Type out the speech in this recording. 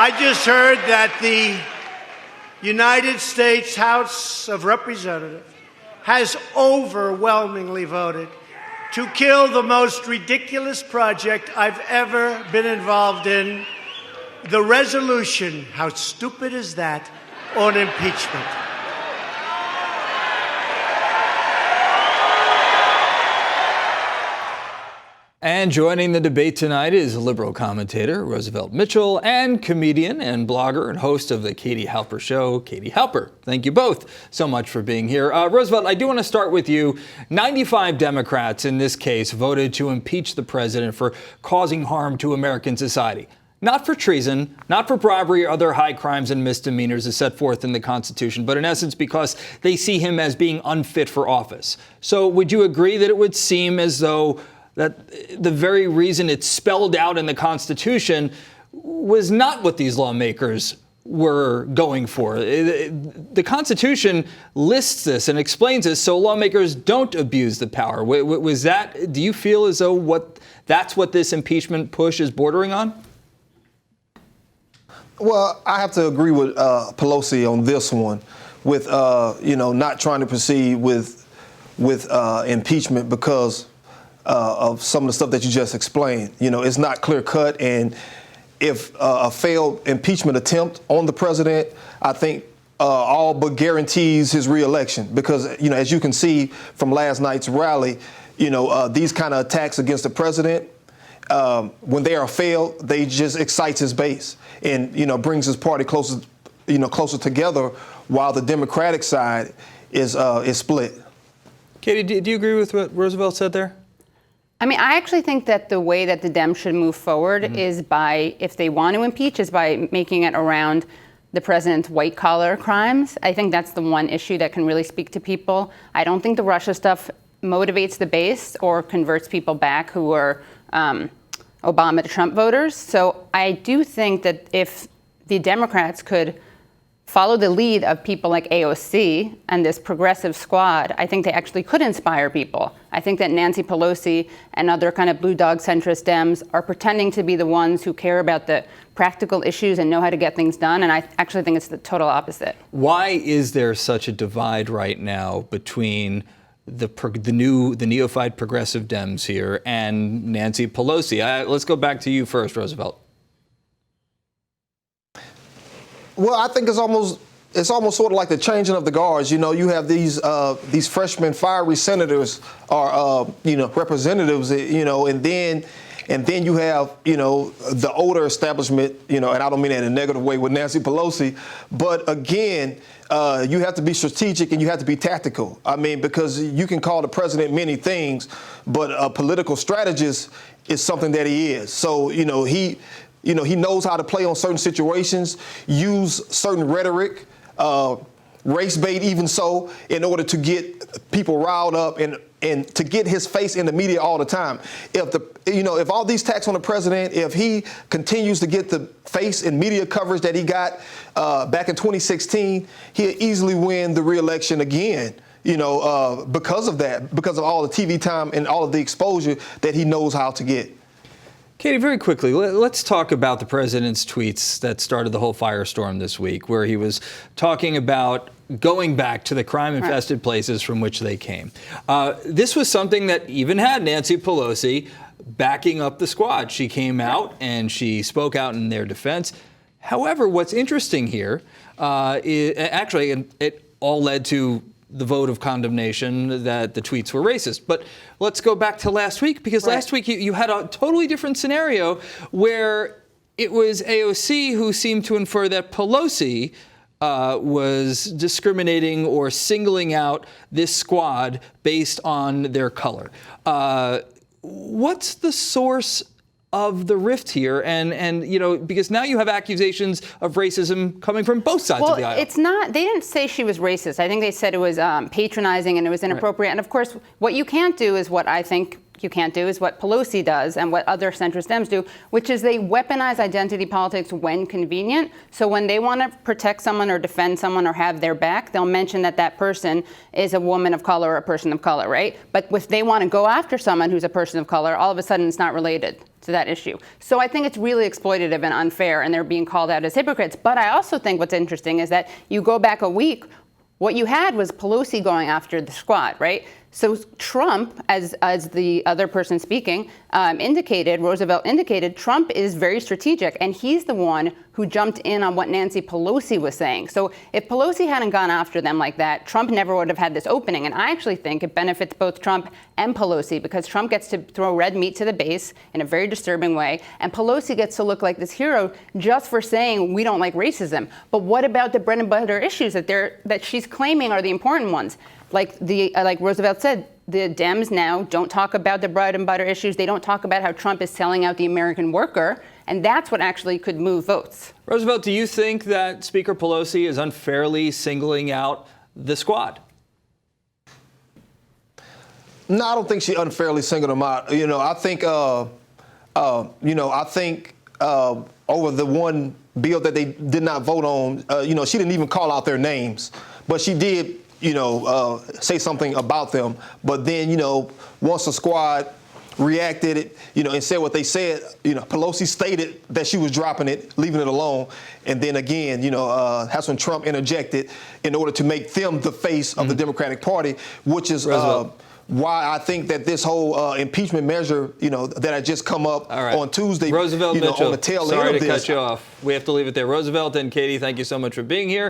I just heard that the United States House of Representatives has overwhelmingly voted to kill the most ridiculous project I've ever been involved in, the resolution, how stupid is that, on impeachment. And joining the debate tonight is liberal commentator Roosevelt Mitchell and comedian and blogger and host of the Katie Halper Show, Katie Halper. Thank you both so much for being here. Roosevelt, I do want to start with you. 95 Democrats in this case voted to impeach the president for causing harm to American society. Not for treason, not for bribery or other high crimes and misdemeanors as set forth in the Constitution, but in essence because they see him as being unfit for office. So would you agree that it would seem as though that the very reason it's spelled out in the Constitution was not what these lawmakers were going for? The Constitution lists this and explains this so lawmakers don't abuse the power. Was that, do you feel as though that's what this impeachment push is bordering on? Well, I have to agree with Pelosi on this one with, not trying to proceed with impeachment because of some of the stuff that you just explained. It's not clear cut. And if a failed impeachment attempt on the president, I think all but guarantees his reelection. Because, as you can see from last night's rally, these kind of attacks against the president, when they are failed, they just excites his base and, brings his party closer together while the Democratic side is split. Katie, do you agree with what Roosevelt said there? I mean, I actually think that the way that the Dems should move forward is by, if they want to impeach, is by making it around the president's white-collar crimes. I think that's the one issue that can really speak to people. I don't think the Russia stuff motivates the base or converts people back who are Obama to Trump voters. So I do think that if the Democrats could follow the lead of people like AOC and this progressive squad, I think they actually could inspire people. I think that Nancy Pelosi and other kind of blue dog centrist Dems are pretending to be the ones who care about the practical issues and know how to get things done. And I actually think it's the total opposite. Why is there such a divide right now between the neophyte progressive Dems here and Nancy Pelosi? Let's go back to you first, Roosevelt. Well, I think it's almost sort of like the changing of the guards. You have these freshman fiery senators or representatives, and then you have the older establishment, and I don't mean that in a negative way with Nancy Pelosi, but again, you have to be strategic and you have to be tactical. I mean, because you can call the president many things, but a political strategist is something that he is. So he knows how to play on certain situations, use certain rhetoric, race bait even so, in order to get people riled up and to get his face in the media all the time. If all these attacks on the president, if he continues to get the face and media coverage that he got back in 2016, he'll easily win the re-election again. Because of that, because of all the TV time and all of the exposure that he knows how to get. Katie, very quickly, let's talk about the president's tweets that started the whole firestorm this week, where he was talking about going back to the crime-infested places from which they came. This was something that even had Nancy Pelosi backing up the squad. She came out and she spoke out in their defense. However, what's interesting here is actually it all led to the vote of condemnation that the tweets were racist. But let's go back to last week, because last week you had a totally different scenario where it was AOC who seemed to infer that Pelosi was discriminating or singling out this squad based on their color. What's the source of the rift here, and because now you have accusations of racism coming from both sides of the aisle. It's not. They didn't say she was racist. I think they said it was patronizing and it was inappropriate. Right. And of course, what you can't do is what I think you can't do is what Pelosi does and what other centrist Dems do, which is they weaponize identity politics when convenient. So when they want to protect someone or defend someone or have their back, they'll mention that that person is a woman of color or a person of color, right? But if they want to go after someone who's a person of color, all of a sudden it's not related. to that issue. So I think it's really exploitative and unfair, and they're being called out as hypocrites. But I also think what's interesting is that you go back a week, what you had was Pelosi going after the squad, right? So Trump, as the other person speaking Roosevelt indicated, Trump is very strategic, and he's the one who jumped in on what Nancy Pelosi was saying. So if Pelosi hadn't gone after them like that, Trump never would have had this opening. And I actually think it benefits both Trump and Pelosi, because Trump gets to throw red meat to the base in a very disturbing way, and Pelosi gets to look like this hero just for saying we don't like racism. But what about the bread and butter issues that she's claiming are the important ones? Like Roosevelt said, the Dems now don't talk about the bread and butter issues. They don't talk about how Trump is selling out the American worker, and that's what actually could move votes. Roosevelt, do you think that Speaker Pelosi is unfairly singling out the squad? No, I don't think she unfairly singled them out. I think, over the one bill that they did not vote on, she didn't even call out their names, but she did, say something about them. But then, once the squad reacted, and said what they said, Pelosi stated that she was dropping it, leaving it alone. And then again, that's when Trump interjected in order to make them the face of the Democratic Party, which is why I think that this whole impeachment measure, that had just come up on Tuesday, Roosevelt Mitchell, on the tail end sorry of to this. cut you off. We have to leave it there. Roosevelt and Katie, thank you so much for being here.